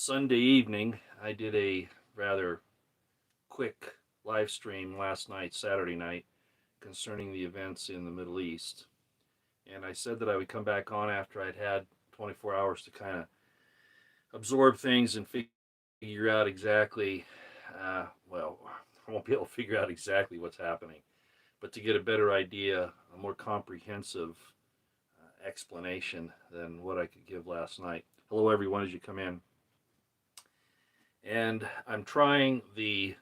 Sunday evening, I did a rather quick live stream last night, Saturday night, concerning the events in the Middle East. And I said that I would come back on after I'd had 24 hours to kind of absorb things and figure out exactly, well, I won't be able to figure out exactly what's happening, but to get a better idea, a more comprehensive explanation than what I could give last night. Hello, everyone, as you come in. And I'm trying the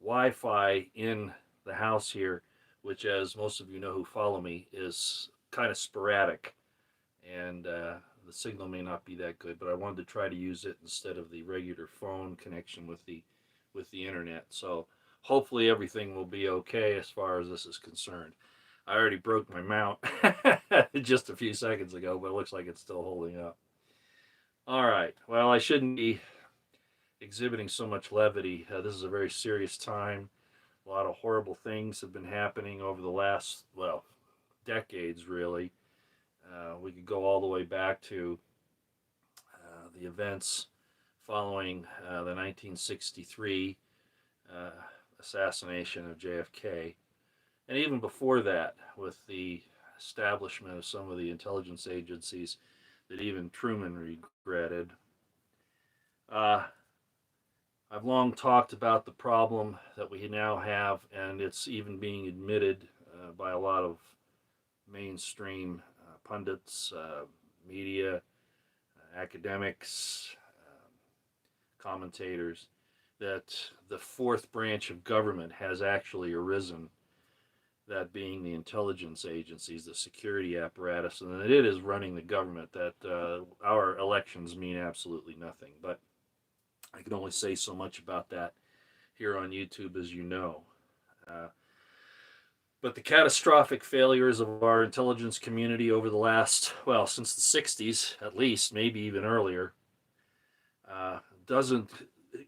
Wi-Fi in the house here, which, as most of you know who follow me, is kind of sporadic, and the signal may not be that good. But I wanted to try to use it instead of the regular phone connection with the internet. So hopefully everything will be okay as far as this is concerned. I already broke my mount just a few seconds ago, but it looks like it's still holding up. All right. Well, I shouldn't be exhibiting so much levity. This is a very serious time. A lot of horrible things have been happening over the last, well, decades, really. We could go all the way back to the events following the 1963 uh, assassination of JFK, and even before that, with the establishment of some of the intelligence agencies that even Truman regretted. Uh, I've long talked about the problem that we now have, and it's even being admitted by a lot of mainstream pundits, media, academics, commentators, that the fourth branch of government has actually arisen, that being the intelligence agencies, the security apparatus, and that it is running the government, that our elections mean absolutely nothing. But I can only say so much about that here on YouTube, as you know. Uh, but the catastrophic failures of our intelligence community over the last, well, since the 60s at least, maybe even earlier, doesn't,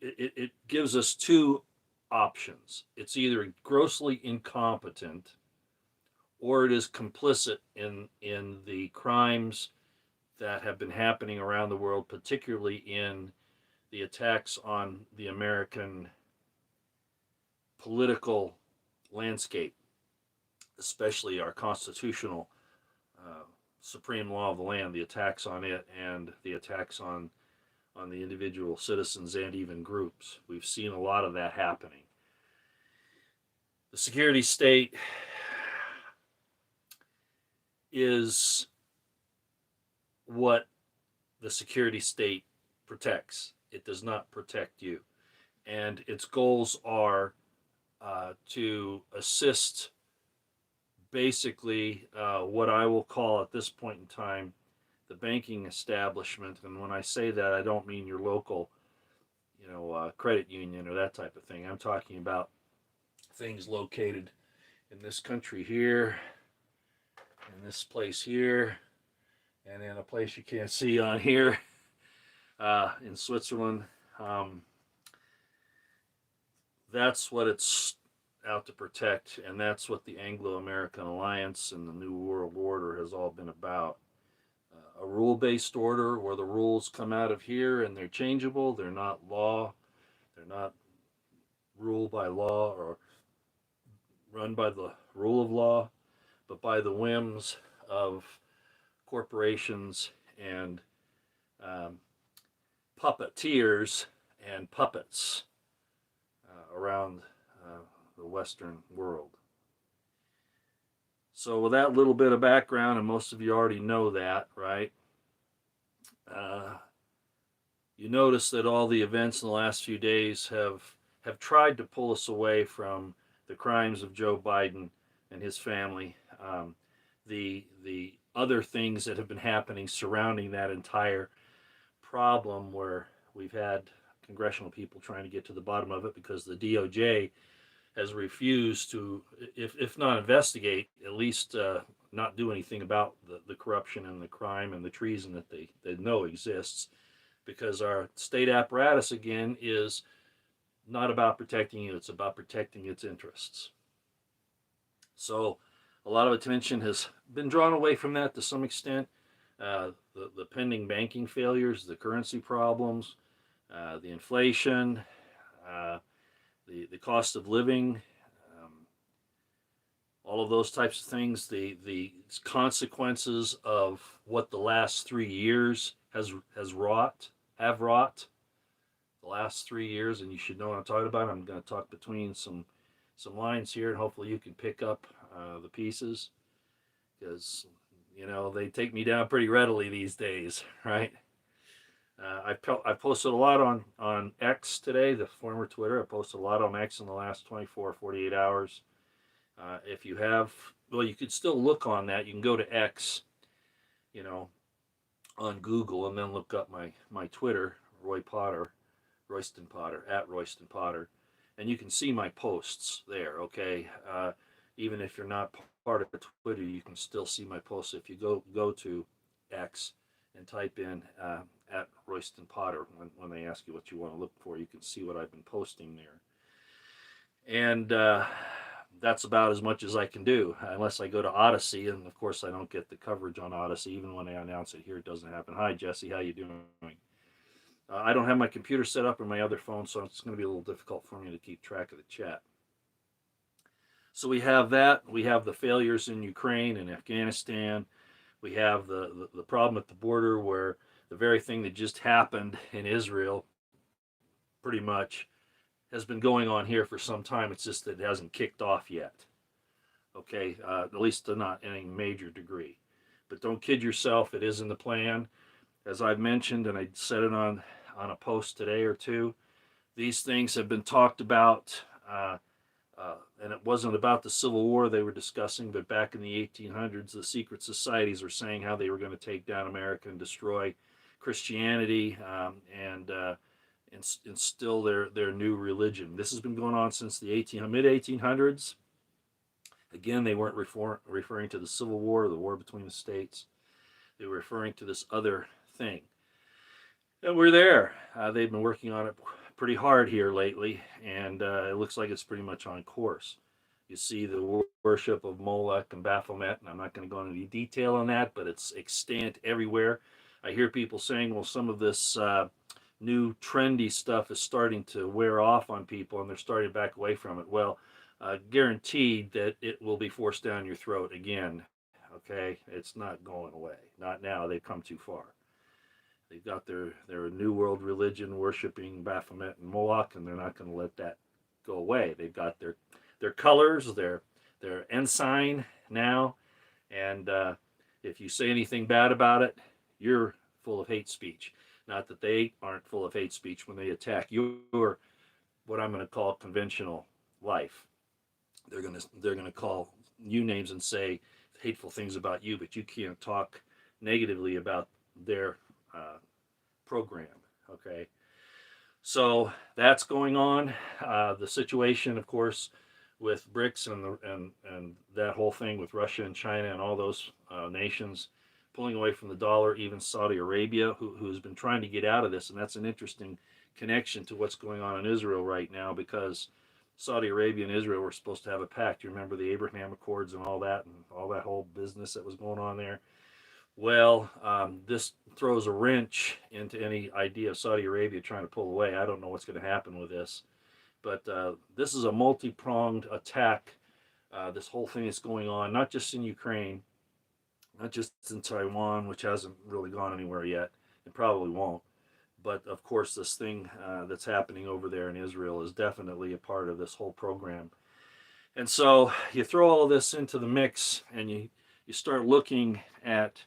it gives us two options. It's either grossly incompetent or it is complicit in the crimes that have been happening around the world, particularly in the attacks on the American political landscape, especially our constitutional supreme law of the land, the attacks on it and the attacks on the individual citizens and even groups. We've seen a lot of that happening. The security state is what the security state protects. It does not protect you. And its goals are to assist basically what I will call at this point in time the banking establishment. And when I say that, I don't mean your local, credit union or that type of thing. I'm talking about things located in this country here, in this place here, and in a place you can't see on here in Switzerland. That's what it's out to protect, and that's what the Anglo-American Alliance and the New World Order has all been about. A rule-based order where the rules come out of here and they're changeable. They're not law. They're not ruled by law or run by the rule of law, but by the whims of corporations and puppeteers and puppets around the Western world. So with that little bit of background, and most of you already know that, right? You notice that all the events in the last few days have tried to pull us away from the crimes of Joe Biden and his family, the other things that have been happening surrounding that entire problem, where we've had congressional people trying to get to the bottom of it because the DOJ has refused to, if not investigate, at least not do anything about the corruption and the crime and the treason that they know exists, because our state apparatus, again, is not about protecting you, it's about protecting its interests. So a lot of attention has been drawn away from that to some extent. the pending banking failures, the currency problems, the inflation, uh, the cost of living, um, all of those types of things, the consequences of what the last 3 years has wrought, have wrought the last 3 years, and you should know what I'm talking about. I'm going to talk between some lines here, and hopefully you can pick up the pieces because they take me down pretty readily these days, right? I posted a lot on X today, the former Twitter. I posted a lot on X in the last 24, 48 hours. If you have, well, you could still look on that. You can go to X, you know, on Google, and then look up my Twitter, Royston Potter, at Royston Potter, and you can see my posts there. Okay, even if you're not part of Twitter, you can still see my posts. If you go to X and type in at Royston Potter, when they ask you what you want to look for, you can see what I've been posting there. And that's about as much as I can do, unless I go to Odyssey, and of course I don't get the coverage on Odyssey. Even when I announce it here, it doesn't happen. Hi, Jesse, how you doing? I don't have my computer set up on my other phone, so it's going to be a little difficult for me to keep track of the chat. So we have that. We have the failures in Ukraine and Afghanistan. We have the problem at the border where the very thing that just happened in Israel pretty much has been going on here for some time. It's just that it hasn't kicked off yet. Okay, at least not in any major degree. But don't kid yourself, it is in the plan. As I've mentioned, and I said it on a post today or two, these things have been talked about, and it wasn't about the Civil War they were discussing, but back in the 1800s, the secret societies were saying how they were going to take down America and destroy Christianity and instill their new religion. This has been going on since the mid 1800s. Again, they weren't referring to the Civil War, the war between the states. They were referring to this other thing. And we're there. They've been working on it pretty hard here lately, and it looks like it's pretty much on course. You see the worship of Moloch and Baphomet, and I'm not going to go into any detail on that, but it's extant everywhere. I hear people saying, well, some of this new trendy stuff is starting to wear off on people, and they're starting to back away from it. Well, guaranteed that it will be forced down your throat again. Okay, it's not going away. Not now. They've come too far. They've got their new world religion worshiping Baphomet and Moloch, and they're not going to let that go away. They've got their colors, their ensign now, and if you say anything bad about it, you're full of hate speech. Not that they aren't full of hate speech when they attack your what I'm going to call conventional life. They're going to call you names and say hateful things about you, but you can't talk negatively about their program. Okay, so that's going on. The situation, of course, with BRICS and that whole thing with Russia and China and all those nations pulling away from the dollar, even Saudi Arabia, who's been trying to get out of this, and that's an interesting connection to what's going on in Israel right now, because Saudi Arabia and Israel were supposed to have a pact. You remember the Abraham Accords and all that whole business that was going on there. Well, this throws a wrench into any idea of Saudi Arabia trying to pull away. I don't know what's going to happen with this, but this is a multi-pronged attack. This whole thing is going on, not just in Ukraine, not just in Taiwan, which hasn't really gone anywhere yet, and probably won't. But of course, this thing that's happening over there in Israel is definitely a part of this whole program. And so you throw all of this into the mix, and you start looking at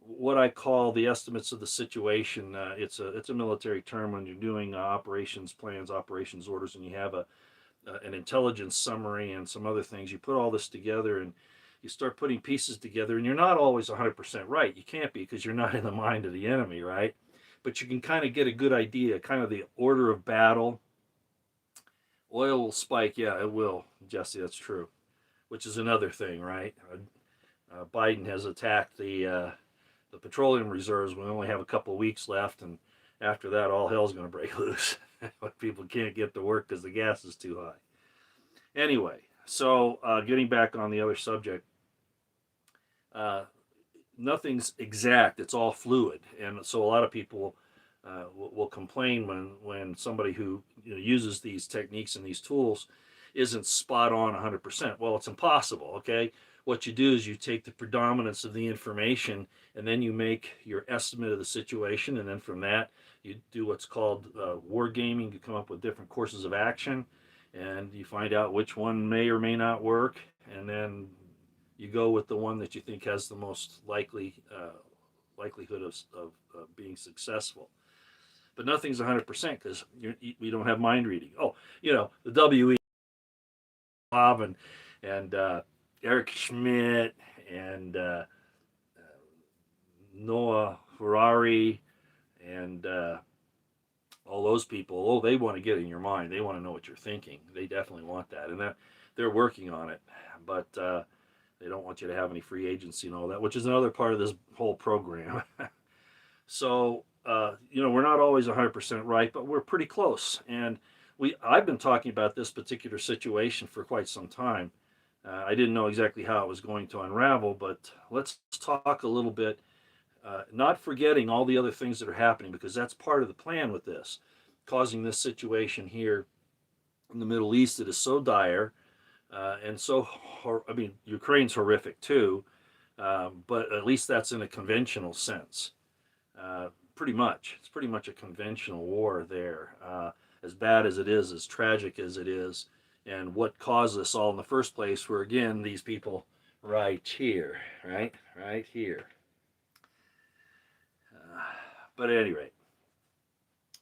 what I call the estimates of the situation. It's a military term when you're doing operations plans, operations orders, and you have an intelligence summary and some other things. You put all this together and you start putting pieces together, and you're not always 100% right. You can't be, because you're not in the mind of the enemy, right? But you can kind of get a good idea, kind of the order of battle. Oil will spike, yeah, it will, Jesse. That's true. Which is another thing, right? Biden has attacked the petroleum reserves. We only have a couple of weeks left, and after that, all hell's going to break loose. People can't get to work because the gas is too high. Anyway, so getting back on the other subject, nothing's exact. It's all fluid, and so a lot of people will complain when somebody who uses these techniques and these tools isn't spot on 100%. Well, it's impossible. Okay, what you do is you take the predominance of the information, and then you make your estimate of the situation, and then from that you do what's called war gaming. You come up with different courses of action, and you find out which one may or may not work, and then you go with the one that you think has the most likelihood of being successful. But nothing's 100% because we don't have mind reading. Oh, the WE Bob and Eric Schmidt and Noah Ferrari and all those people. Oh, they want to get in your mind. They want to know what you're thinking. They definitely want that, and that they're working on it. But they don't want you to have any free agency and all that, which is another part of this whole program. So, we're not always 100% right, but we're pretty close. And I've been talking about this particular situation for quite some time. I didn't know exactly how it was going to unravel, but let's talk a little bit, not forgetting all the other things that are happening, because that's part of the plan with this, causing this situation here in the Middle East that is so dire. And so, Ukraine's horrific too, but at least that's in a conventional sense. Pretty much, it's pretty much a conventional war there. As bad as it is, as tragic as it is, and what caused this all in the first place were again these people right here, right here. But at any rate,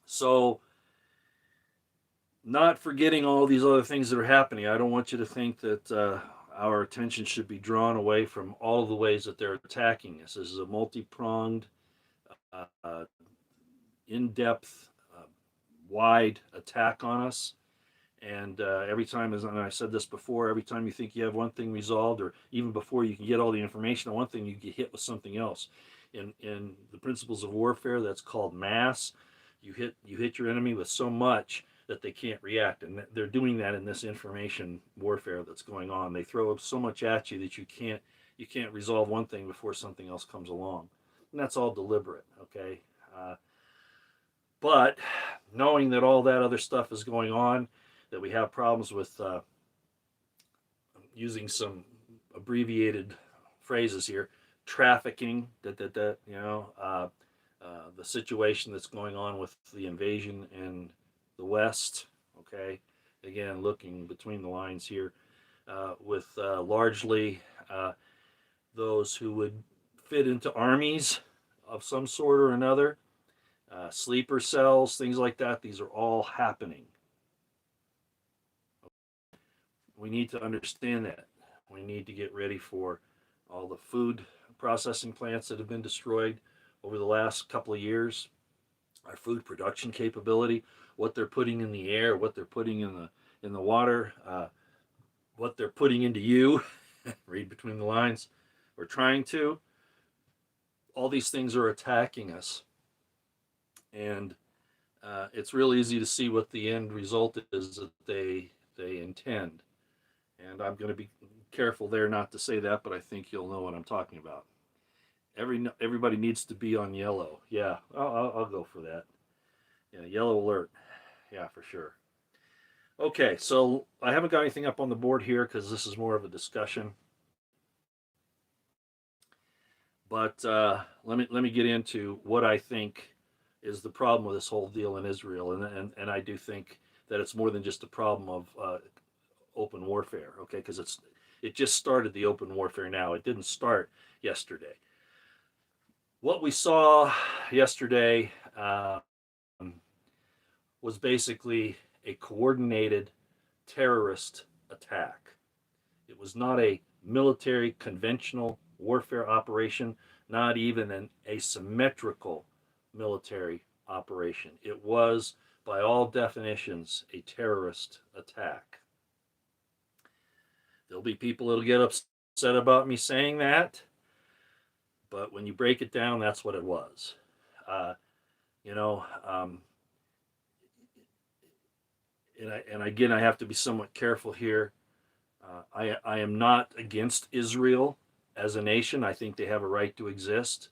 so not forgetting all these other things that are happening, I don't want you to think that our attention should be drawn away from all of the ways that they're attacking us. This is a multi-pronged, uh, in-depth, wide attack on us. And every time, and I said this before, every time you think you have one thing resolved, or even before you can get all the information on one thing, you get hit with something else. In the principles of warfare, that's called mass. You hit your enemy with so much that they can't react, and they're doing that in this information warfare that's going on. They throw so much at you that you can't resolve one thing before something else comes along, and that's all deliberate. Okay, but knowing that all that other stuff is going on, that we have problems with using some abbreviated phrases here, trafficking, the situation that's going on with the invasion in the West. Okay, again, looking between the lines here, with largely those who would fit into armies of some sort or another, sleeper cells, things like that. These are all happening. We need to understand that. We need to get ready for all the food processing plants that have been destroyed over the last couple of years, our food production capability, what they're putting in the air, what they're putting in the water, what they're putting into you. Read between the lines. We're trying to. All these things are attacking us, and it's real easy to see what the end result is that they intend. And I'm going to be careful there not to say that, but I think you'll know what I'm talking about. Everybody needs to be on yellow. Yeah, I'll go for that. Yeah, yellow alert. Yeah, for sure. Okay, so I haven't got anything up on the board here because this is more of a discussion. But let me get into what I think is the problem with this whole deal in Israel, and I do think that it's more than just a problem of open warfare. Okay, because it just started the open warfare now. It didn't start yesterday. What we saw yesterday was basically a coordinated terrorist attack. It was not a military conventional warfare operation, not even an asymmetrical military operation. It was, by all definitions, a terrorist attack. There'll be people that'll get upset about me saying that, but when you break it down, that's what it was. Uh, you know, um, and again, I have to be somewhat careful here. I am not against Israel as a nation. I think they have a right to exist.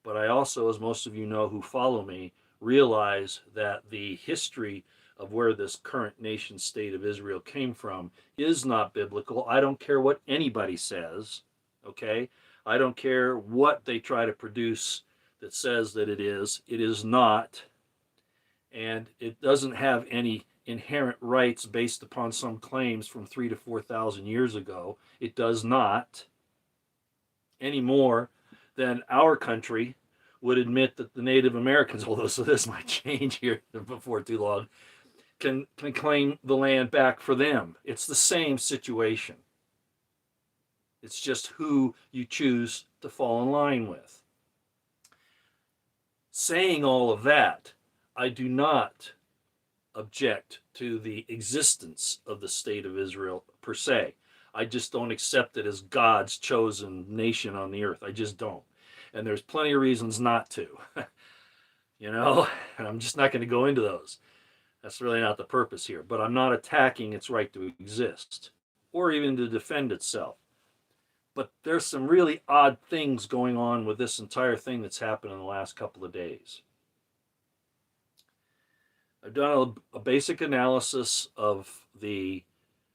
But I also, as most of you know who follow me, realize that the history of where this current nation state of Israel came from is not biblical. I don't care what anybody says, okay? I don't care what they try to produce that says that it is. It is not. And it doesn't have any inherent rights based upon some claims from 3,000 to 4,000 years ago. It does not, any more than our country would admit that the Native Americans, although so this might change here before too long, can claim the land back for them. It's the same situation. It's just who you choose to fall in line with. Saying all of that, I do not object to the existence of the state of Israel per se. I just don't accept it as God's chosen nation on the earth. I just don't. And there's plenty of reasons not to. You know, and I'm just not going to go into those. That's really not the purpose here. But I'm not attacking its right to exist or even to defend itself. But there's some really odd things going on with this entire thing that's happened in the last couple of days. I've done a basic analysis of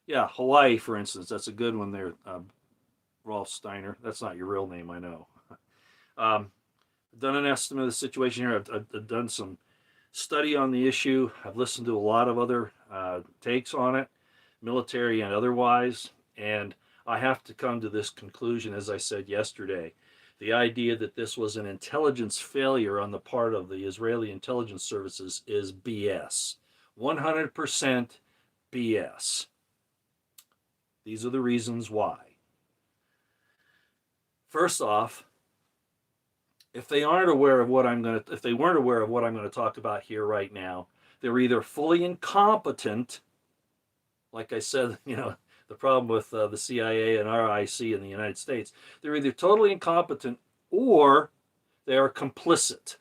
Hawaii, for instance. That's a good one there, Rolf Steiner. That's not your real name, I know. I've done an estimate of the situation here. I've done some study on the issue. I've listened to a lot of other takes on it, military and otherwise, and I have to come to this conclusion, as I said yesterday. The idea that this was an intelligence failure on the part of the Israeli intelligence services is BS. 100% BS. These are the reasons why. First off, if they weren't aware of what I'm going to talk about here right now, they're either fully incompetent, like I said, the problem with the CIA and RIC in the United States, they're either totally incompetent or they are complicit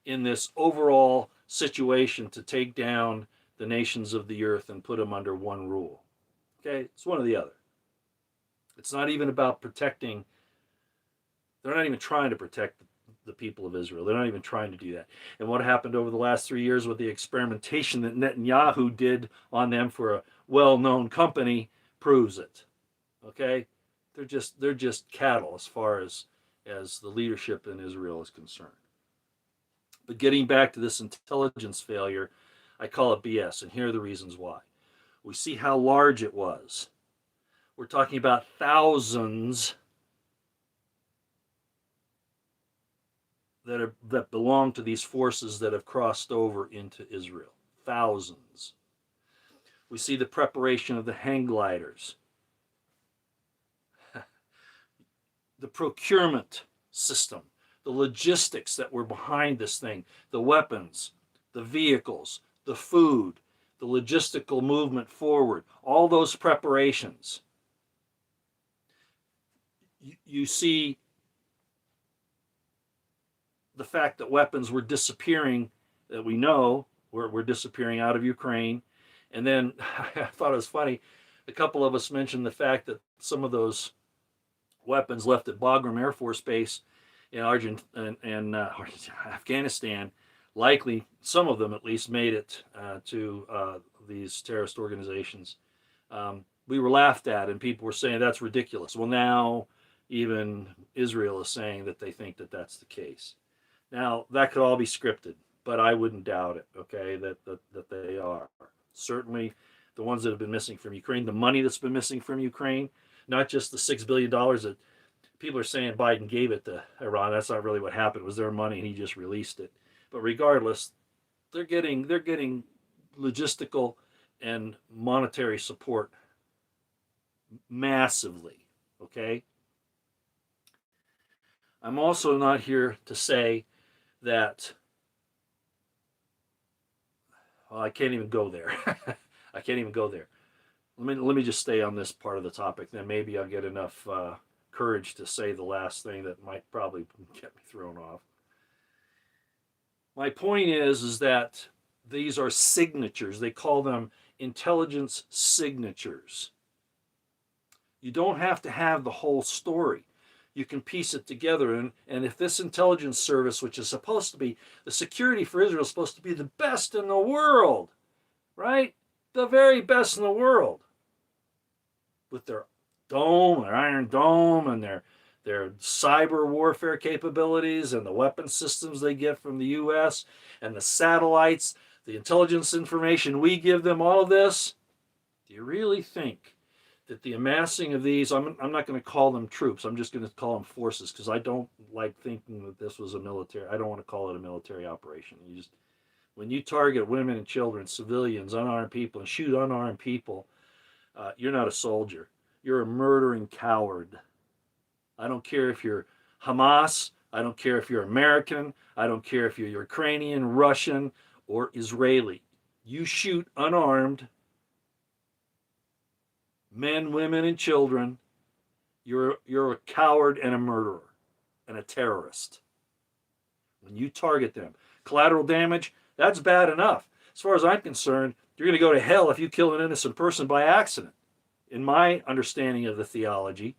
in this overall situation to take down the nations of the earth and put them under one rule. Okay, it's one or the other. It's not even about protecting. They're not even trying to protect the people of Israel. They're not even trying to do that. And what happened over the last 3 years with the experimentation that Netanyahu did on them for a well-known company proves it. Okay? They're just cattle as far as the leadership in Israel is concerned. But getting back to this intelligence failure, I call it BS, and here are the reasons why. We see how large it was. We're talking about thousands that belong to these forces that have crossed over into Israel. Thousands. We see the preparation of the hang gliders, the procurement system, the logistics that were behind this thing, the weapons, the vehicles, the food, the logistical movement forward, all those preparations. You see the fact that weapons were disappearing, that we know were disappearing out of Ukraine. And then I thought it was funny, a couple of us mentioned the fact that some of those weapons left at Bagram Air Force Base in Afghanistan, likely, some of them at least, made it to these terrorist organizations. We were laughed at, and people were saying that's ridiculous. Well, now even Israel is saying that they think that that's the case. Now, that could all be scripted, but I wouldn't doubt it, okay, that they are. Certainly the ones that have been missing from Ukraine, the money that's been missing from Ukraine, not just the $6 billion that people are saying Biden gave it to Iran. That's not really what happened. It was their money and he just released it. But regardless, they're getting logistical and monetary support massively, okay? I'm also not here to say that, well, I can't even go there. I can't even go there. Let me just stay on this part of the topic. Then maybe I'll get enough courage to say the last thing that might probably get me thrown off. My point is that these are signatures. They call them intelligence signatures. You don't have to have the whole story. You can piece it together. And if this intelligence service, which is supposed to be, the security for Israel is supposed to be the best in the world, right? The very best in the world, with their dome, their Iron Dome, and their cyber warfare capabilities and the weapon systems they get from the U.S. and the satellites, the intelligence information we give them, all of this. Do you really think that the amassing of these, I'm not going to call them troops, I'm just going to call them forces, because I don't like thinking that this was a military, I don't want to call it a military operation. When you target women and children, civilians, unarmed people, and shoot unarmed people, you're not a soldier. You're a murdering coward. I don't care if you're Hamas. I don't care if you're American. I don't care if you're Ukrainian, Russian, or Israeli. You shoot unarmed men, women, and children. You're a coward and a murderer and a terrorist. When you target them, collateral damage, that's bad enough. As far as I'm concerned, you're going to go to hell if you kill an innocent person by accident, in my understanding of the theology.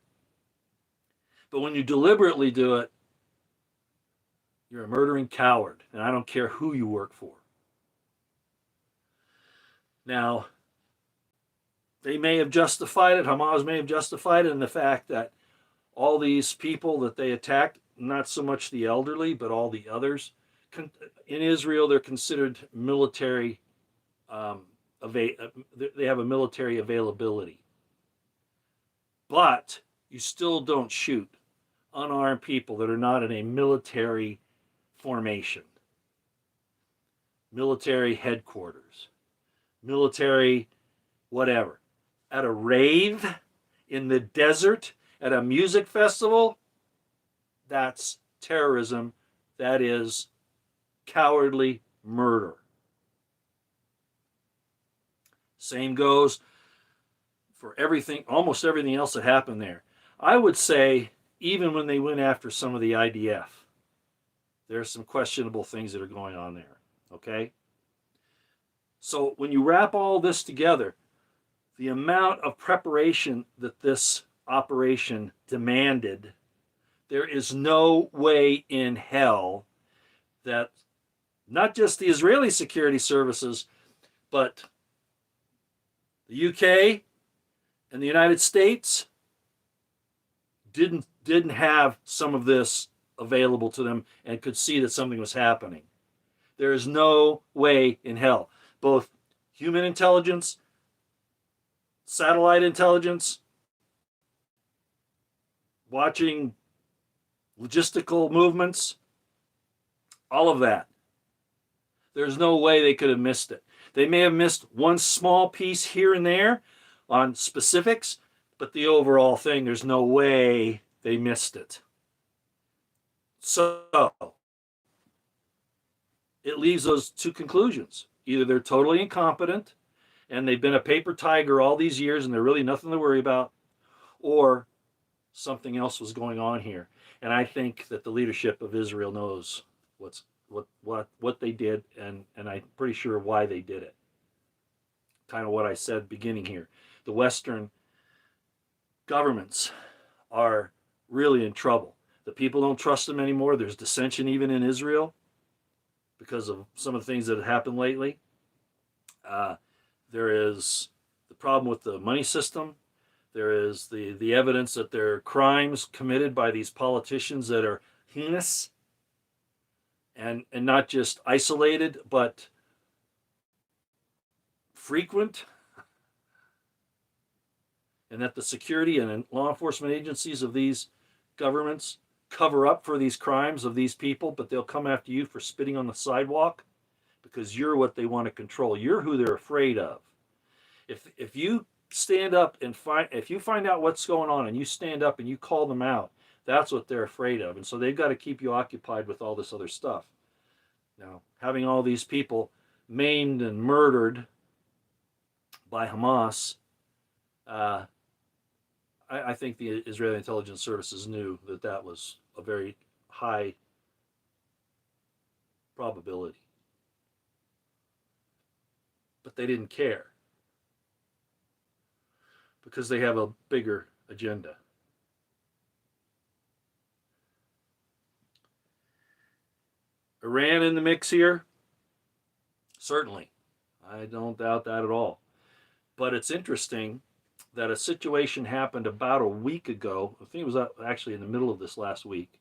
But when you deliberately do it, you're a murdering coward, and I don't care who you work for. Now, they may have justified it, Hamas may have justified it in the fact that all these people that they attacked, not so much the elderly, but all the others, in Israel, they're considered military, they have a military availability. But you still don't shoot unarmed people that are not in a military formation, military headquarters, military whatever. At a rave, in the desert, at a music festival, that's terrorism. That is cowardly murder. Same goes for everything, almost everything else that happened there. I would say, even when they went after some of the IDF, there's some questionable things that are going on there. Okay? So when you wrap all this together, the amount of preparation that this operation demanded, there is no way in hell that not just the Israeli security services, but the UK and the United States didn't have some of this available to them and could see that something was happening. There is no way in hell. Both human intelligence, satellite intelligence, watching logistical movements, all of that. There's no way they could have missed it. They may have missed one small piece here and there on specifics, but the overall thing, there's no way they missed it. So it leaves those two conclusions. Either they're totally incompetent and they've been a paper tiger all these years and they're really nothing to worry about, or something else was going on here. And I think that the leadership of Israel knows what they did, and I'm pretty sure why they did it. Kind of what I said beginning here. The Western governments are really in trouble. The people don't trust them anymore. There's dissension even in Israel because of some of the things that have happened lately. There is the problem with the money system. There is the evidence that there are crimes committed by these politicians that are heinous and not just isolated, but frequent. And that the security and law enforcement agencies of these governments cover up for these crimes of these people, but they'll come after you for spitting on the sidewalk because you're what they want to control. You're who they're afraid of. If you stand up and if you find out what's going on and you stand up and you call them out, that's what they're afraid of. And so they've got to keep you occupied with all this other stuff. Now, having all these people maimed and murdered by Hamas, I think the Israeli intelligence services knew that that was a very high probability. But they didn't care because they have a bigger agenda. Iran in the mix here? Certainly. I don't doubt that at all. But it's interesting that a situation happened about a week ago. I think it was actually in the middle of this last week,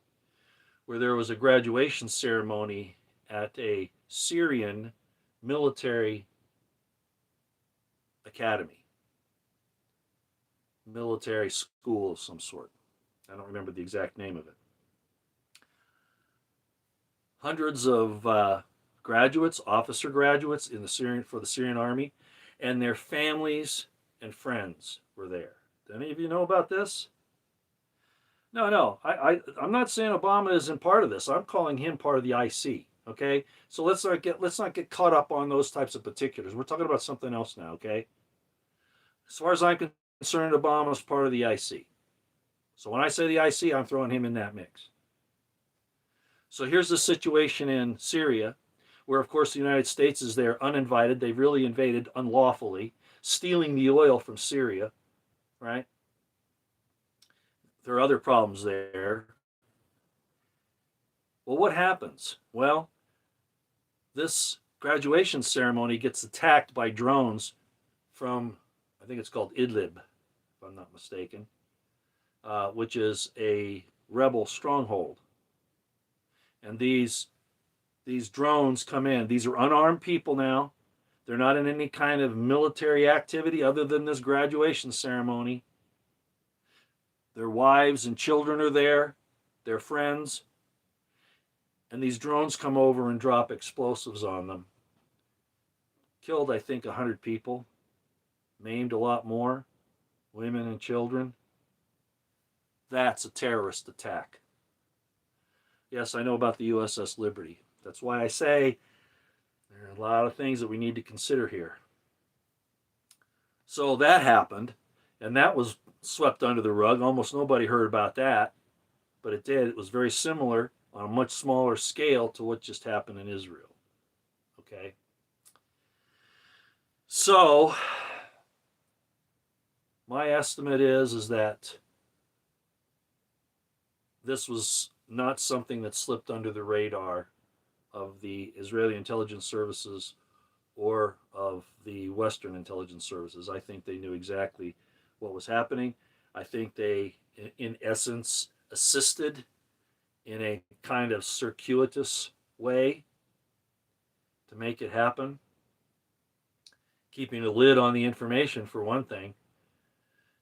where there was a graduation ceremony at a Syrian military academy, military school of some sort. I don't remember the exact name of it. Hundreds of graduates, officer graduates in the Syrian for the Syrian army, and their families and friends were there. Do any of you know about this? No, no. I'm not saying Obama isn't part of this. I'm calling him part of the IC. Okay, so let's not get caught up on those types of particulars. We're talking about something else now. Okay, as far as I'm concerned, Obama's part of the IC. So when I say the IC, I'm throwing him in that mix. So here's the situation in Syria, where of course the United States is there uninvited. They've really invaded unlawfully, stealing the oil from Syria, right? There are other problems there. Well, what happens? Well, this graduation ceremony gets attacked by drones from, I think it's called Idlib, if I'm not mistaken, which is a rebel stronghold. And these drones come in. These are unarmed people now. They're not in any kind of military activity other than this graduation ceremony. Their wives and children are there, their friends. And these drones come over and drop explosives on them. Killed, I think, 100 people. Maimed a lot more. Women and children. That's a terrorist attack. Yes, I know about the USS Liberty. That's why I say there are a lot of things that we need to consider here. So that happened, and that was swept under the rug. Almost nobody heard about that, but it did. It was very similar on a much smaller scale to what just happened in Israel. Okay? So my estimate is that this was not something that slipped under the radar of the Israeli intelligence services or of the Western intelligence services. I think they knew exactly what was happening. I think they, in essence, assisted in a kind of circuitous way to make it happen, keeping a lid on the information for one thing.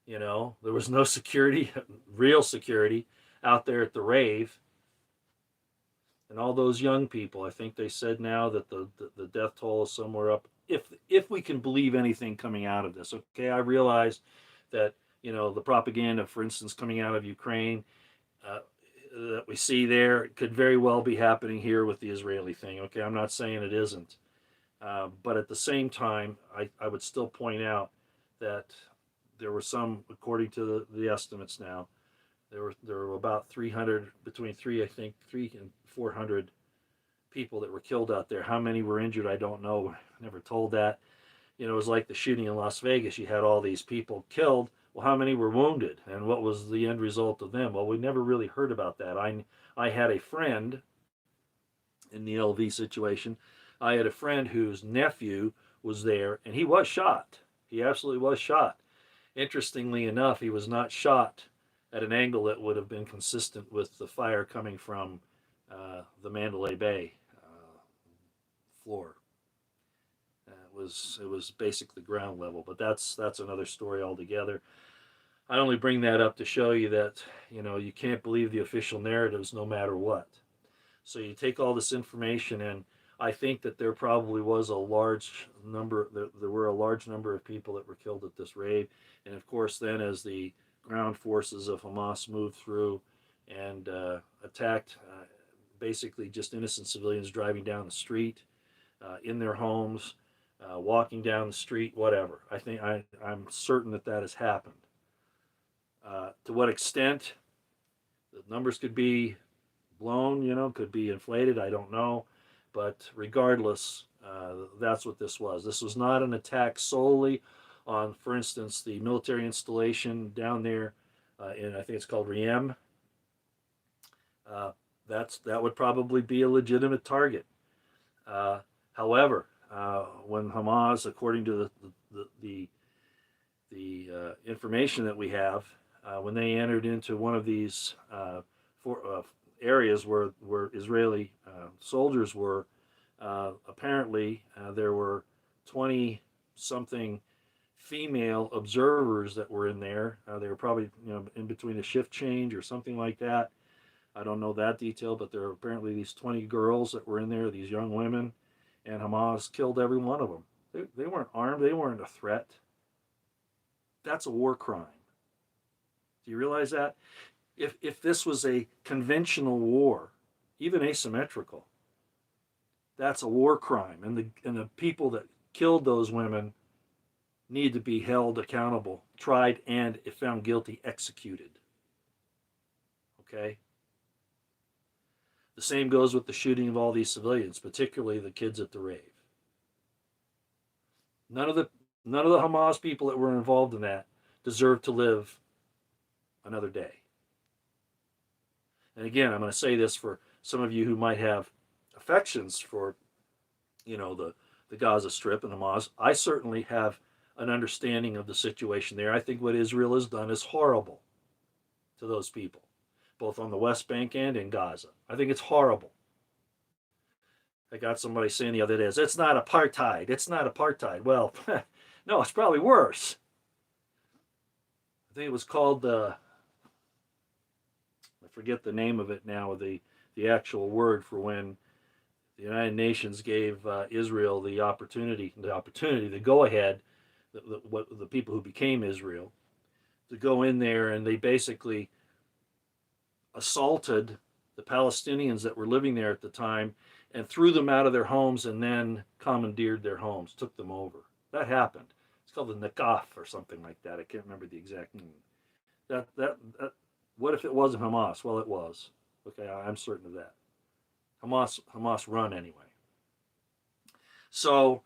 You know, there was no security, real security, out there at the rave. And all those young people, I think they said now that the death toll is somewhere up, if we can believe anything coming out of this. Okay, I realize that, you know, the propaganda, for instance, coming out of Ukraine, that we see there could very well be happening here with the Israeli thing. Okay, I'm not saying it isn't. But at the same time, I would still point out that there were some, according to the estimates now, there were about 300, between 3 and 400 people that were killed out there. How many were injured, I don't know. Never told that. You know, it was like the shooting in Las Vegas. You had all these people killed. Well, how many were wounded, and what was the end result of them? Well, we never really heard about that. I had a friend in the LV situation. I had a friend whose nephew was there, and he was shot. He absolutely was shot. Interestingly enough, he was not shot at an angle that would have been consistent with the fire coming from the Mandalay Bay floor. It was basically ground level, but that's another story altogether. I only bring that up to show you that, you know, you can't believe the official narratives no matter what. So you take all this information, and I think that there probably was a large number. There were a large number of people that were killed at this raid, and of course, then as the ground forces of Hamas moved through and attacked basically just innocent civilians driving down the street, in their homes, walking down the street, whatever. I'm certain that has happened. To what extent the numbers could be blown, you know, could be inflated, I don't know. But regardless, that's what this was. This was not an attack solely on, for instance, the military installation down there and I think it's called Riem. Uh, that would probably be a legitimate target. Uh, However, when Hamas, according to the information that we have, when they entered into one of these areas where Israeli soldiers were, apparently there were 20 something female observers that were in there. They were probably in between a shift change or something like that. I don't know that detail, but there were apparently these 20 girls that were in there, these young women, and Hamas killed every one of them. They weren't armed. They weren't a threat. That's a war crime. Do you realize that? If this was a conventional war, even asymmetrical, that's a war crime, and the people that killed those women need to be held accountable, tried, and if found guilty, executed. Okay. The same goes with the shooting of all these civilians, particularly the kids at the rave. None of the Hamas people that were involved in that deserve to live another day. And again, I'm going to say this for some of you who might have affections for, the Gaza Strip and Hamas. I certainly have an understanding of the situation there. I think what Israel has done is horrible to those people, both on the West Bank and in Gaza. I think it's horrible. I got somebody saying the other day, it's not apartheid. It's not apartheid. Well, no, it's probably worse. I think it was called I forget the name of it now, the actual word for when the United Nations gave Israel the go ahead, the people who became Israel, to go in there, and they basically assaulted the Palestinians that were living there at the time and threw them out of their homes and then commandeered their homes, took them over. That happened. It's called the Nakaf or something like that. I can't remember the exact name. That what if it wasn't Hamas? Well, it was. Okay, I'm certain of that. Hamas run anyway. So,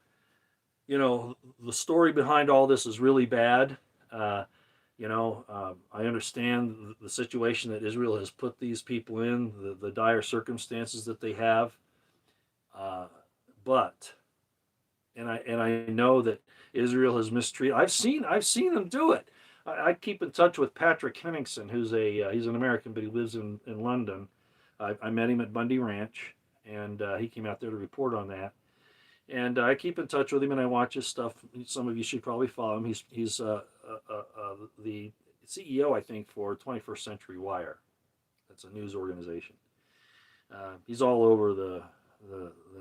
the story behind all this is really bad. I understand the situation that Israel has put these people in, the dire circumstances that they have. But I know that Israel has mistreated. I've seen them do it. I keep in touch with Patrick Henningsen, who's he's an American, but he lives in London. I met him at Bundy Ranch, and he came out there to report on that. And I keep in touch with him, and I watch his stuff. Some of you should probably follow him. He's the CEO, I think, for 21st Century Wire. That's a news organization. He's all over the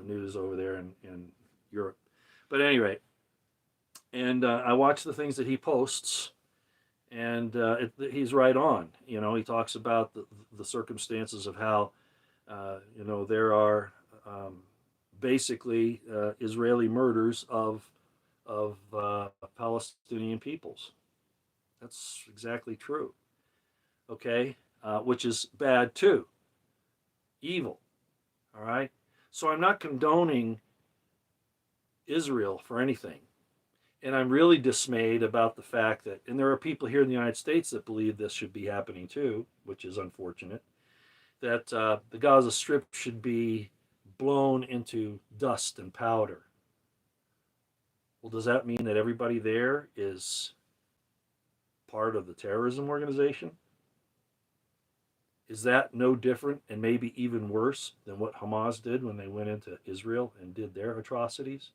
news over there in Europe. But anyway, and I watch the things that he posts, and he's right on. He talks about the circumstances of how, there are basically Israeli murders of Palestinian peoples. That's exactly true. Okay, which is bad too. Evil. All right. So I'm not condoning Israel for anything. And I'm really dismayed about the fact that, and there are people here in the United States that believe this should be happening too, which is unfortunate, that the Gaza Strip should be blown into dust and powder. Well, does that mean that everybody there is part of the terrorism organization? Is that no different and maybe even worse than what Hamas did when they went into Israel and did their atrocities?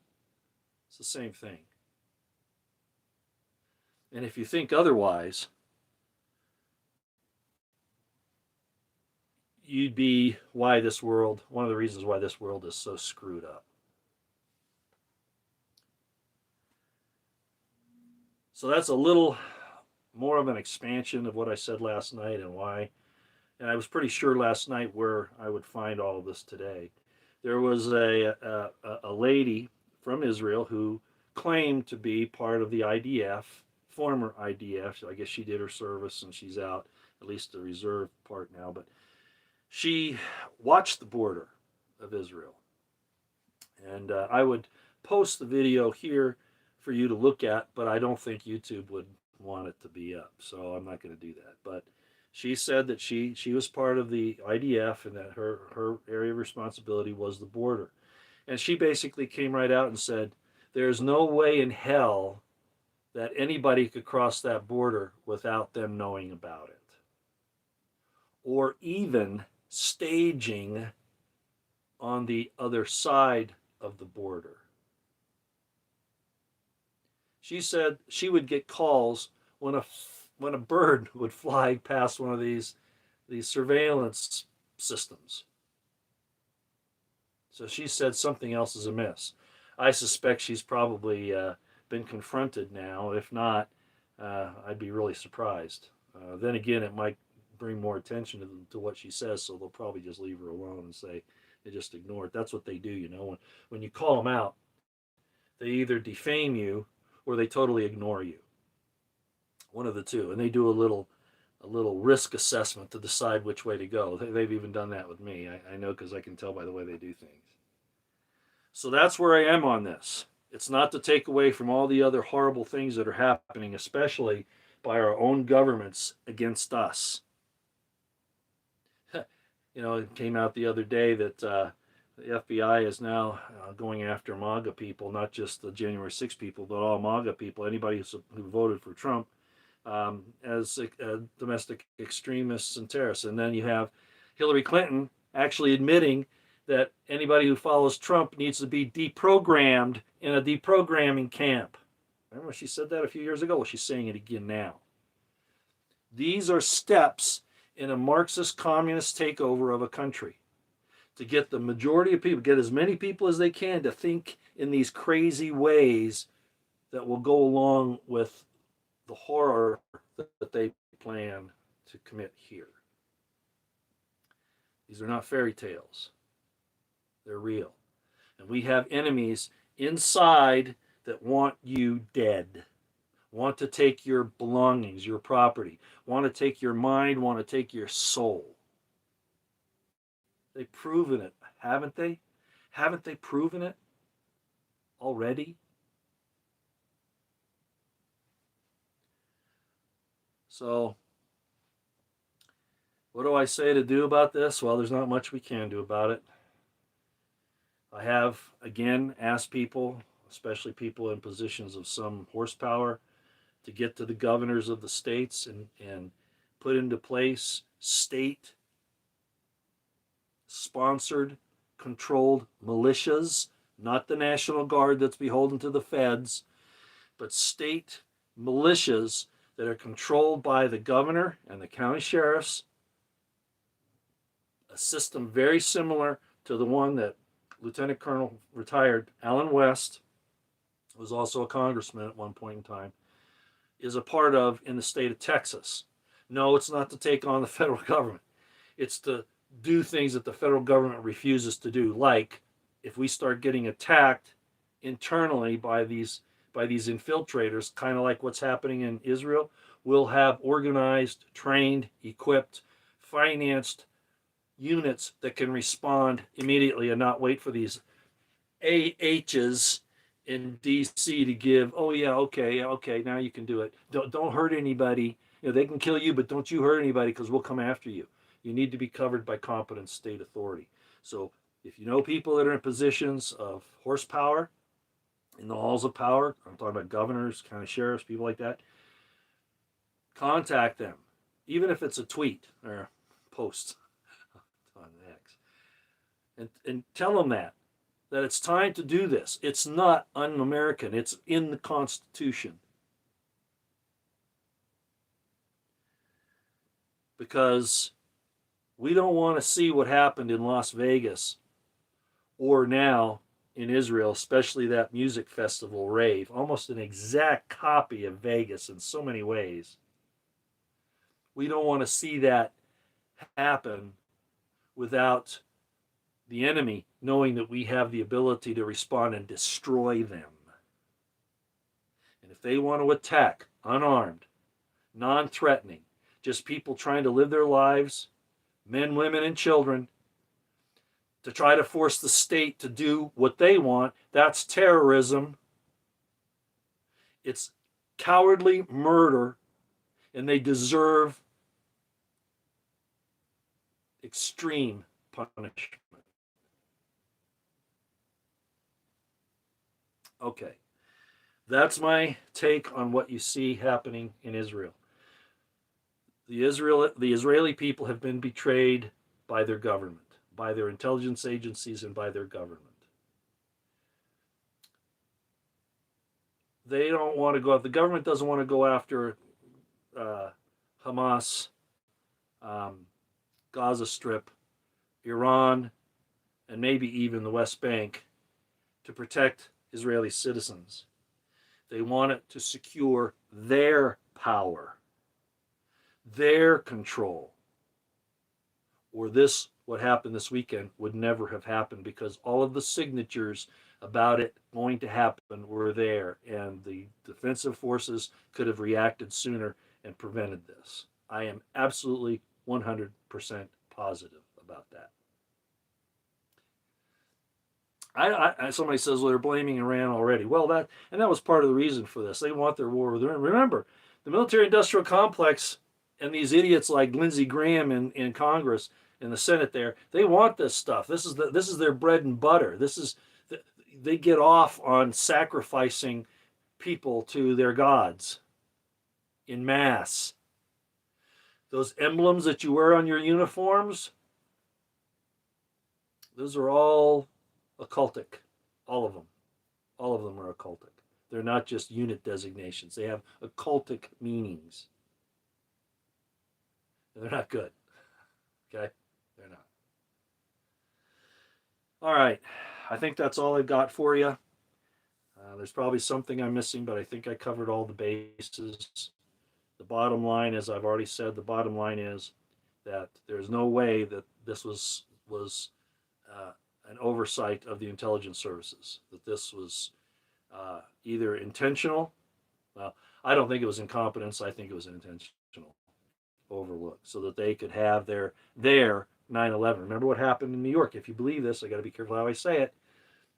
It's the same thing. And if you think otherwise, you'd be one of the reasons why this world is so screwed up. So that's a little more of an expansion of what I said last night and why. And I was pretty sure last night where I would find all of this today. There was a lady from Israel who claimed to be part of the IDF, former IDF. So I guess she did her service and she's out, at least the reserve part now. But she watched the border of Israel. And I would post the video here for you to look at, but I don't think YouTube would want it to be up. So I'm not going to do that. But she said that she was part of the IDF and that her area of responsibility was the border. And she basically came right out and said, there's no way in hell that anybody could cross that border without them knowing about it. Or even staging on the other side of the border. She said she would get calls when a bird would fly past one of these surveillance systems. So she said something else is amiss. I suspect she's probably been confronted now. If not, I'd be really surprised. Then again, it might bring more attention to what she says, so they'll probably just leave her alone and say they just ignore it. That's what they do, you know. When you call them out, they either defame you or they totally ignore you. One of the two, and they do a little risk assessment to decide which way to go. They've even done that with me. I know because I can tell by the way they do things. So that's where I am on this. It's not to take away from all the other horrible things that are happening, especially by our own governments against us. You know, it came out the other day that the FBI is now going after MAGA people, not just the January 6 people, but all MAGA people, anybody who voted for Trump, as domestic extremists and terrorists. And then you have Hillary Clinton actually admitting that anybody who follows Trump needs to be deprogrammed in a deprogramming camp. Remember she said that a few years ago? Well, she's saying it again now. These are steps in a Marxist communist takeover of a country to get the majority of people, get as many people as they can to think in these crazy ways that will go along with the horror that they plan to commit here. These are not fairy tales. They're real. And we have enemies inside that want you dead, want to take your belongings, your property, want to take your mind, want to take your soul. They've proven it, haven't they? Haven't they proven it already? So, what do I say to do about this? Well, there's not much we can do about it. I have, again, asked people, especially people in positions of some horsepower, to get to the governors of the states and put into place state sponsored, controlled militias, not the National Guard that's beholden to the feds, but state militias that are controlled by the governor and the county sheriffs, a system very similar to the one that Lieutenant Colonel retired Allen West, who was also a congressman at one point in time, is a part of in the state of Texas. No, it's not to take on the federal government. It's to do things that the federal government refuses to do, like if we start getting attacked internally by these infiltrators, kind of like what's happening in Israel, we'll have organized, trained, equipped, financed units that can respond immediately and not wait for these AHs in DC to give, oh yeah, okay, now you can do it. Don't hurt anybody. You know, they can kill you, but don't you hurt anybody because we'll come after you. You need to be covered by competent state authority. So if you know people that are in positions of horsepower, in the halls of power, I'm talking about governors, county sheriffs, people like that, contact them, even if it's a tweet or a post on X, and tell them that it's time to do this. It's not un-American. It's in the Constitution. Because we don't want to see what happened in Las Vegas or now in Israel, especially that music festival rave, almost an exact copy of Vegas in so many ways. We don't want to see that happen without the enemy knowing that we have the ability to respond and destroy them. And if they want to attack unarmed, non-threatening, just people trying to live their lives, men, women, and children, to try to force the state to do what they want, that's terrorism. It's cowardly murder, and they deserve extreme punishment. Okay, that's my take on what you see happening in Israel. The Israeli people have been betrayed by their government, by their intelligence agencies, and by their government. They don't want to go. The government doesn't want to go after Hamas, um, Gaza Strip, Iran, and maybe even the West Bank to protect Israeli citizens. They want it to secure their power, their control, or what happened this weekend would never have happened because all of the signatures about it going to happen were there, and the defensive forces could have reacted sooner and prevented this. I am absolutely 100% positive about that. Somebody says, well, they're blaming Iran already. Well, that was part of the reason for this. They want their war with Iran. Remember, the military-industrial complex and these idiots like Lindsey Graham in Congress, in the Senate there, they want this stuff. This is their bread and butter. They get off on sacrificing people to their gods in mass. Those emblems that you wear on your uniforms, those are all occultic. All of them. All of them are occultic. They're not just unit designations. They have occultic meanings. And they're not good. Okay? They're not. All right. I think that's all I've got for you. There's probably something I'm missing, but I think I covered all the bases. The bottom line, as I've already said, the bottom line is that there's no way that this was an oversight of the intelligence services, that this was either intentional. Well, I don't think it was incompetence. I think it was an intentional overlook so that they could have their 9/11. Remember what happened in New York. If you believe this, I got to be careful how I say it.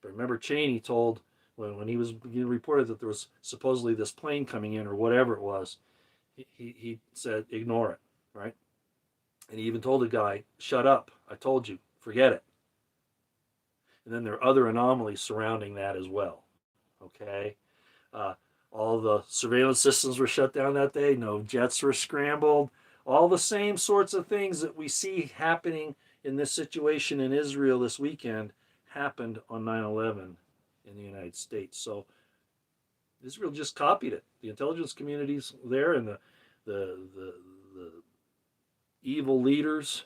But remember, Cheney told when he reported that there was supposedly this plane coming in or whatever it was, he said, ignore it, right? And he even told the guy, shut up. I told you, forget it. And then there are other anomalies surrounding that as well. Okay, all the surveillance systems were shut down that day. No jets were scrambled. All the same sorts of things that we see happening in this situation in Israel this weekend happened on 9/11 in the United States. So Israel just copied it. The intelligence communities there and the evil leaders,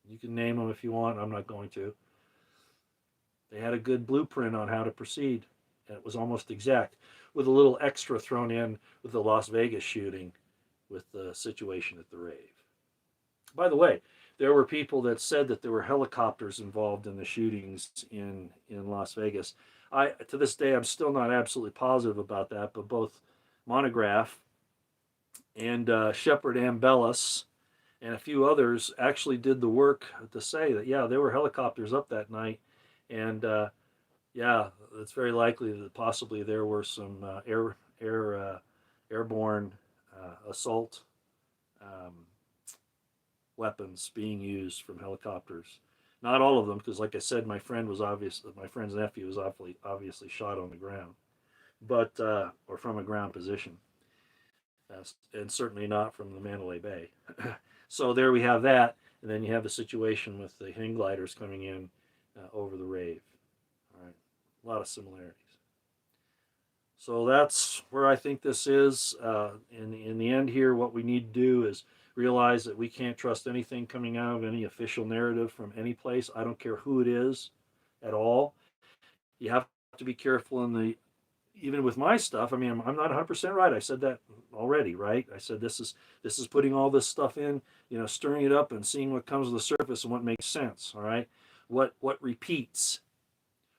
you can name them if you want. I'm not going to. They had a good blueprint on how to proceed, and it was almost exact, with a little extra thrown in with the Las Vegas shooting with the situation at the rave. By the way, there were people that said that there were helicopters involved in the shootings in Las Vegas. To this day, I'm still not absolutely positive about that, but both Monograph and Shepard Ambellas and a few others actually did the work to say that, yeah, there were helicopters up that night. And yeah, it's very likely that possibly there were some airborne assault weapons being used from helicopters. Not all of them, because like I said, my friend's nephew was obviously shot on the ground, but or from a ground position, and certainly not from the Mandalay Bay. So there we have that, and then you have the situation with the hang gliders coming in over the rave. All right, a lot of similarities. So that's where I think this is. In the end here, what we need to do is realize that we can't trust anything coming out of any official narrative from any place. I don't care who it is at all. You have to be careful even with my stuff. I mean, I'm not 100% right. I said that already, right? I said this is putting all this stuff in, stirring it up and seeing what comes to the surface and what makes sense, all right? What repeats,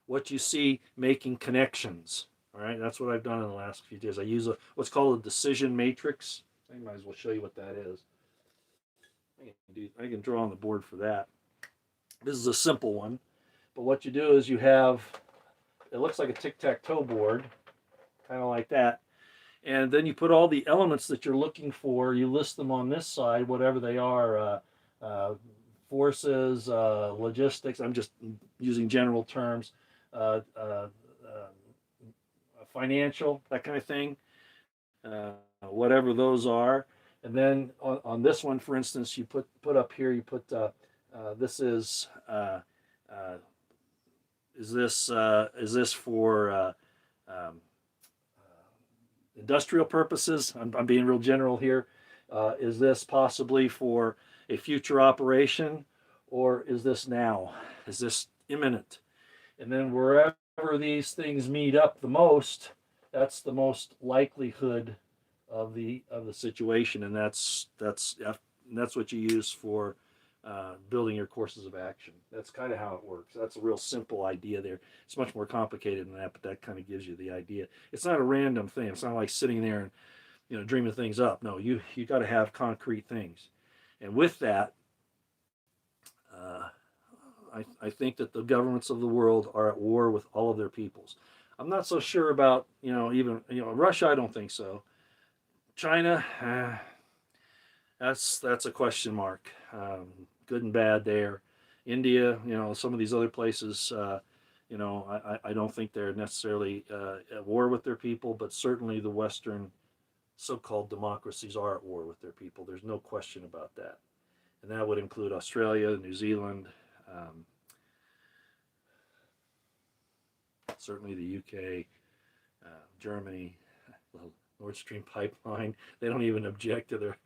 what you see making connections. All right, that's what I've done in the last few days. I use what's called a decision matrix. I might as well show you what that is. I can draw on the board for that. This is a simple one, but what you do is it looks like a tic-tac-toe board, kind of like that, And then you put all the elements that you're looking for, you list them on this side, whatever they are, forces, logistics, I'm just using general terms, uh, uh, financial, that kind of thing, whatever those are. And then on this one, for instance, you put up here, you put this uh, is this for um, industrial purposes? I'm being real general here. Is this possibly for a future operation, or is this now? Is this imminent? And then wherever these things meet up the most, that's the most likelihood of the situation, and that's what you use for building your courses of action. That's kind of how it works. That's a real simple idea there. It's much more complicated than that, but that kind of gives you the idea. It's not a random thing. It's not like sitting there and dreaming things up. No, you got to have concrete things, and with that, uh, I think that the governments of the world are at war with all of their peoples. I'm not so sure about even Russia. I don't think so. China, that's a question mark. Good and bad there. India, some of these other places, I don't think they're necessarily at war with their people, but certainly the Western so-called democracies are at war with their people. There's no question about that, and that would include Australia, New Zealand, um, certainly the UK, Germany, the Nord Stream pipeline. They don't even object to their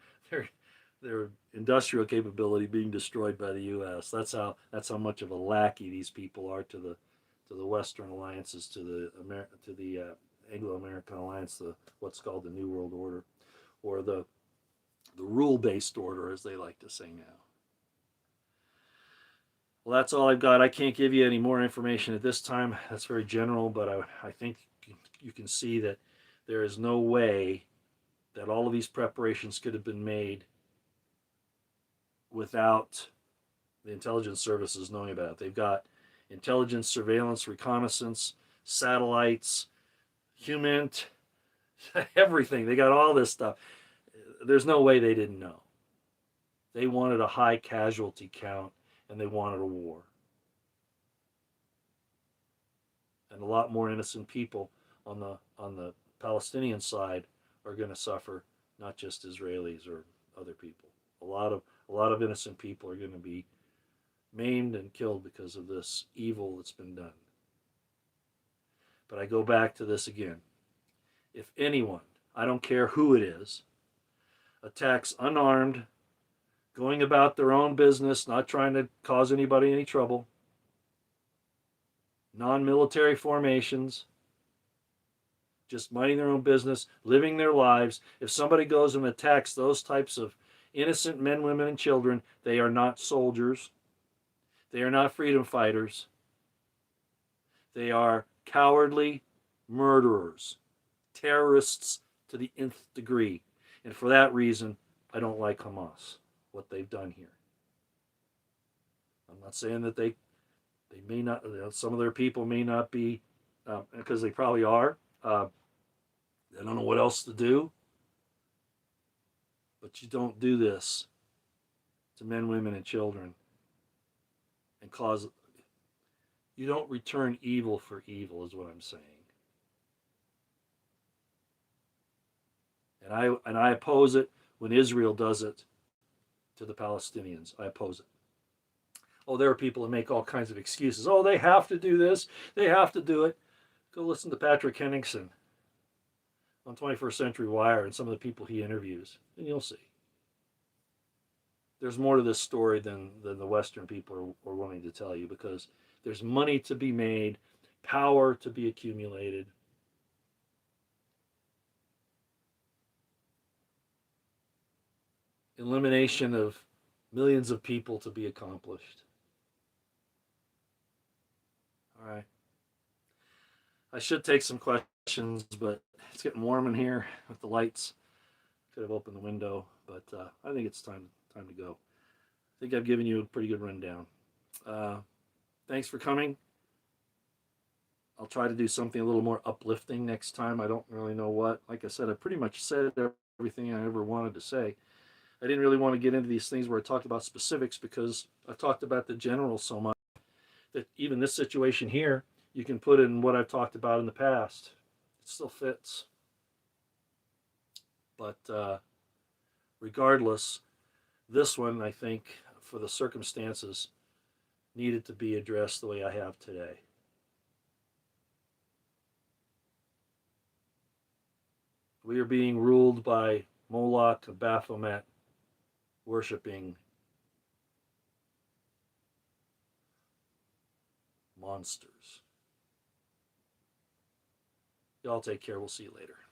their industrial capability being destroyed by the U.S. That's how much of a lackey these people are to the Western alliances, to the Anglo-American alliance, what's called the New World Order, or the rule-based order, as they like to say now. Well, that's all I've got. I can't give you any more information at this time. That's very general, but I think you can see that there is no way that all of these preparations could have been made without the intelligence services knowing about it. They've got intelligence, surveillance, reconnaissance, satellites, human, everything. They got all this stuff. There's no way they didn't know. They wanted a high casualty count, and they wanted a war. And a lot more innocent people on the Palestinian side are going to suffer, not just Israelis or other people. A lot of innocent people are going to be maimed and killed because of this evil that's been done. But I go back to this again. If anyone, I don't care who it is, attacks unarmed, going about their own business, not trying to cause anybody any trouble, non-military formations, just minding their own business, living their lives. If somebody goes and attacks those types of innocent men, women, and children, they are not soldiers. They are not freedom fighters. They are cowardly murderers, terrorists to the nth degree. And for that reason, I don't like Hamas, what they've done here. I'm not saying that they may not, some of their people may not be, because they probably are. They don't know what else to do. But you don't do this to men, women, and children and cause. You don't return evil for evil, is what I'm saying. And I oppose it when Israel does it to the Palestinians. I oppose it. Oh, there are people that make all kinds of excuses. Oh, they have to do this. They have to do it. Go listen to Patrick Henningsen on 21st Century Wire and some of the people he interviews, and you'll see. There's more to this story than the Western people are willing to tell you, because there's money to be made, power to be accumulated. Elimination of millions of people to be accomplished. All right. I should take some questions, but it's getting warm in here with the lights. Could have opened the window, but I think it's time to go. I think I've given you a pretty good rundown. Thanks for coming. I'll try to do something a little more uplifting next time. I don't really know what. Like I said, I pretty much said everything I ever wanted to say. I didn't really want to get into these things where I talked about specifics because I talked about the general so much that even this situation here, you can put in what I've talked about in the past. It still fits. But regardless, this one, I think, for the circumstances, needed to be addressed the way I have today. We are being ruled by Moloch and Baphomet, worshiping monsters. Y'all take care. We'll see you later.